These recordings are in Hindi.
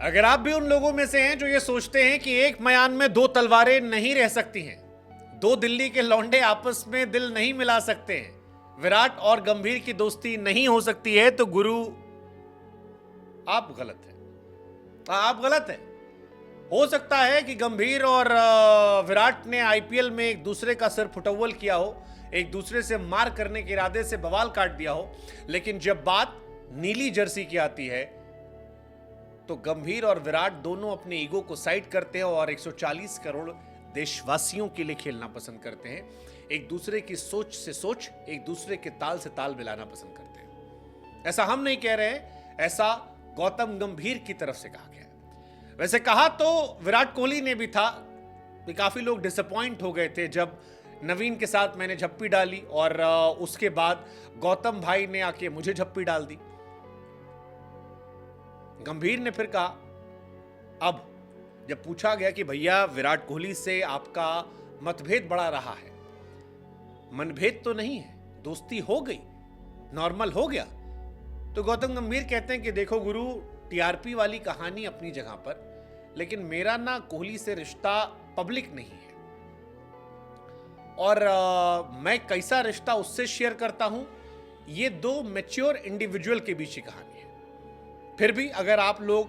अगर आप भी उन लोगों में से हैं जो ये सोचते हैं कि एक मयान में दो तलवारें नहीं रह सकती हैं, दो दिल्ली के लौंडे आपस में दिल नहीं मिला सकते हैं, विराट और गंभीर की दोस्ती नहीं हो सकती है, तो गुरु आप गलत हैं। आप गलत हैं। हो सकता है कि गंभीर और विराट ने आईपीएल में एक दूसरे का सिर फुटअव्वल किया हो, एक दूसरे से मार करने के इरादे से बवाल काट दिया हो, लेकिन जब बात नीली जर्सी की आती है तो गंभीर और विराट दोनों अपने ईगो को साइड करते हैं और 140 करोड़ देशवासियों के लिए खेलना पसंद करते हैं। एक दूसरे की सोच से सोच, एक दूसरे के ताल से ताल मिलाना पसंद करते हैं। ऐसा हम नहीं कह रहे हैं, ऐसा गौतम गंभीर की तरफ से कहा गया है। वैसे कहा तो विराट कोहली ने भी था कि काफी लोग डिसअपॉइंट हो गए थे जब नवीन के साथ मैंने झप्पी डाली और उसके बाद गौतम भाई ने आके मुझे झप्पी डाल दी। गंभीर ने फिर कहा, अब जब पूछा गया कि भैया विराट कोहली से आपका मतभेद बड़ा रहा है, मनभेद तो नहीं है, दोस्ती हो गई, नॉर्मल हो गया, तो गौतम गंभीर कहते हैं कि देखो गुरु, टीआरपी वाली कहानी अपनी जगह पर, लेकिन मेरा ना कोहली से रिश्ता पब्लिक नहीं है और मैं कैसा रिश्ता उससे शेयर करता हूं, ये दो मैच्योर इंडिविजुअल के बीच की कहानी है। फिर भी अगर आप लोग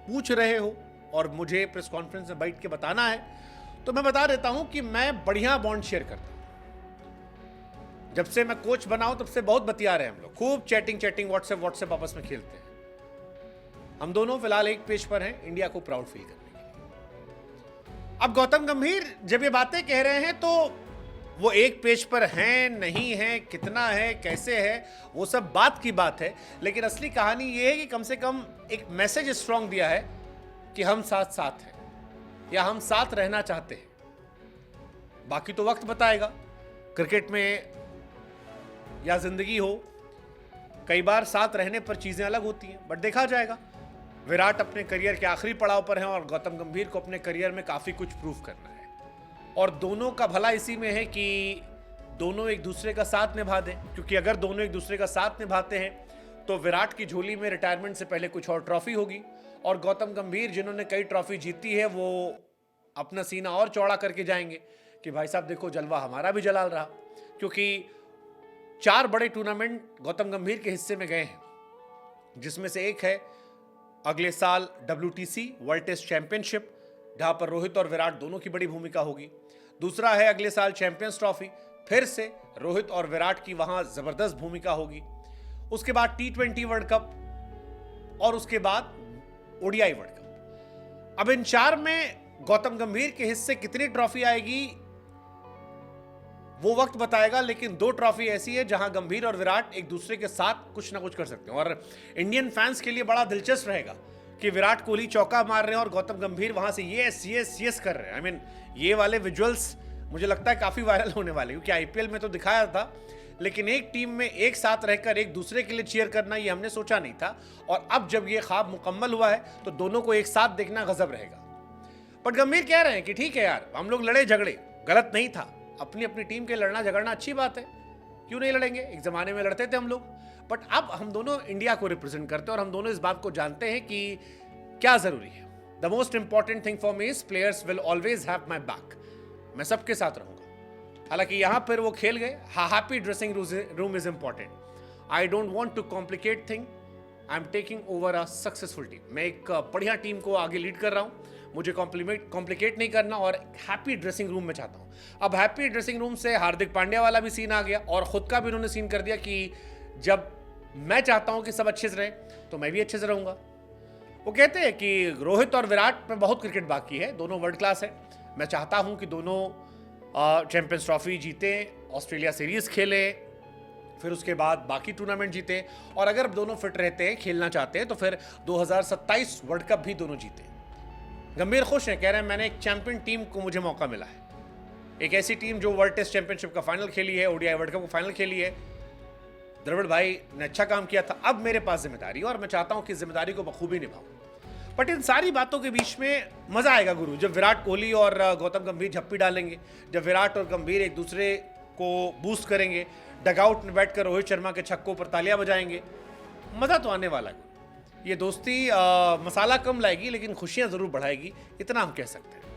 पूछ रहे हो और मुझे प्रेस कॉन्फ्रेंस में बैठ के बताना है तो मैं बता देता हूं कि मैं बढ़िया बॉन्ड शेयर करता हूं। जब से मैं कोच बना हूं तब से बहुत बतिया रहे हैं हम लोग, खूब चैटिंग व्हाट्सएप आपस में खेलते हैं। हम दोनों फिलहाल एक पेज पर हैं, इंडिया को प्राउड फील करने के लिए। अब गौतम गंभीर जब ये बातें कह रहे हैं तो वो एक पेज पर हैं, नहीं है, कितना है, कैसे है, वो सब बात की बात है, लेकिन असली कहानी ये है कि कम से कम एक मैसेज स्ट्रांग दिया है कि हम साथ साथ हैं या हम साथ रहना चाहते हैं। बाकी तो वक्त बताएगा, क्रिकेट में या जिंदगी हो, कई बार साथ रहने पर चीजें अलग होती हैं, बट देखा जाएगा। विराट अपने करियर के आखिरी पड़ाव पर हैं और गौतम गंभीर को अपने करियर में काफी कुछ प्रूव करना है और दोनों का भला इसी में है कि दोनों एक दूसरे का साथ निभा दें, क्योंकि अगर दोनों एक दूसरे का साथ निभाते हैं तो विराट की झोली में रिटायरमेंट से पहले कुछ और ट्रॉफी होगी और गौतम गंभीर जिन्होंने कई ट्रॉफी जीती है वो अपना सीना और चौड़ा करके जाएंगे कि भाई साहब देखो जलवा हमारा भी जलाल रहा, क्योंकि 4 बड़े टूर्नामेंट गौतम गंभीर के हिस्से में गए हैं, जिसमें से एक है अगले साल WTC वर्ल्ड टेस्ट चैंपियनशिप, जहां पर रोहित और विराट दोनों की बड़ी भूमिका होगी। दूसरा है अगले साल चैंपियंस ट्रॉफी, फिर से रोहित और विराट की वहां जबरदस्त भूमिका होगी। उसके बाद T20 वर्ल्ड कप और उसके बाद ODI वर्ल्ड कप। अब इन 4 में गौतम गंभीर के हिस्से कितनी ट्रॉफी आएगी वो वक्त बताएगा, लेकिन 2 ट्रॉफी ऐसी है जहां गंभीर और विराट एक दूसरे के साथ कुछ ना कुछ कर सकते हैं और इंडियन फैंस के लिए बड़ा दिलचस्प रहेगा कि विराट कोहली चौका मार रहे हैं और गौतम गंभीर वहां से यस यस यस कर रहे हैं। I mean, ये वाले विजुअल्स मुझे लगता है काफी वायरल होने वाले, क्योंकि आईपीएल में तो दिखाया था, लेकिन एक टीम में एक साथ रहकर एक दूसरे के लिए चीयर करना ये हमने सोचा नहीं था और अब जब ये ख्वाब मुकम्मल हुआ है तो दोनों को एक साथ देखना गजब रहेगा। बट गंभीर कह रहे हैं कि ठीक है यार, हम लोग लड़े झगड़े, गलत नहीं था, अपनी अपनी टीम के लड़ना झगड़ना अच्छी बात है, क्यों नहीं लड़ेंगे, एक जमाने में लड़ते थे हम लोग, बट अब हम दोनों इंडिया को रिप्रेजेंट करते हैं और हम दोनों इस बात को जानते हैं कि क्या जरूरी है। The most important thing for me is players will always have my back. मैं सबके साथ रहूंगा। हालांकि यहां पर वो खेल गए, happy dressing room is important. I don't want to complicate thing, I am taking over a successful team. मैं एक बढ़िया टीम को आगे लीड कर रहा हूं, मुझे कॉम्प्लिकेट नहीं करना और हैप्पी ड्रेसिंग रूम में चाहता हूं। अब हैप्पी ड्रेसिंग रूम से हार्दिक पांड्या वाला भी सीन आ गया और खुद का भी उन्होंने सीन कर दिया कि जब मैं चाहता हूं कि सब अच्छे से रहे तो मैं भी अच्छे से रहूंगा। वो कहते हैं कि रोहित और विराट में बहुत क्रिकेट बाकी है, दोनों वर्ल्ड क्लास है, मैं चाहता हूं कि दोनों चैंपियंस ट्रॉफी जीते, ऑस्ट्रेलिया सीरीज खेले, फिर उसके बाद बाकी टूर्नामेंट जीते और अगर दोनों फिट रहते हैं, खेलना चाहते हैं तो फिर 2027 वर्ल्ड कप भी दोनों जीते। गंभीर खुश हैं, कह रहे हैं मैंने एक चैंपियन टीम को मुझे मौका मिला है, एक ऐसी टीम जो वर्ल्ड टेस्ट चैंपियनशिप का फाइनल खेली है, ODI वर्ल्ड कप का फाइनल खेली है। द्रविड़ भाई ने अच्छा काम किया था, अब मेरे पास जिम्मेदारी और मैं चाहता हूं कि जिम्मेदारी को बखूबी निभाऊं। बट इन सारी बातों के बीच में मजा आएगा गुरु, जब विराट कोहली और गौतम गंभीर झप्पी डालेंगे, जब विराट और गंभीर एक दूसरे को बूस्ट करेंगे, डगआउट में बैठकर रोहित शर्मा के छक्कों पर तालियां बजाएंगे, मजा तो आने वाला है। ये दोस्ती मसाला कम लाएगी लेकिन खुशियां जरूर बढ़ाएगी, इतना हम कह सकते हैं।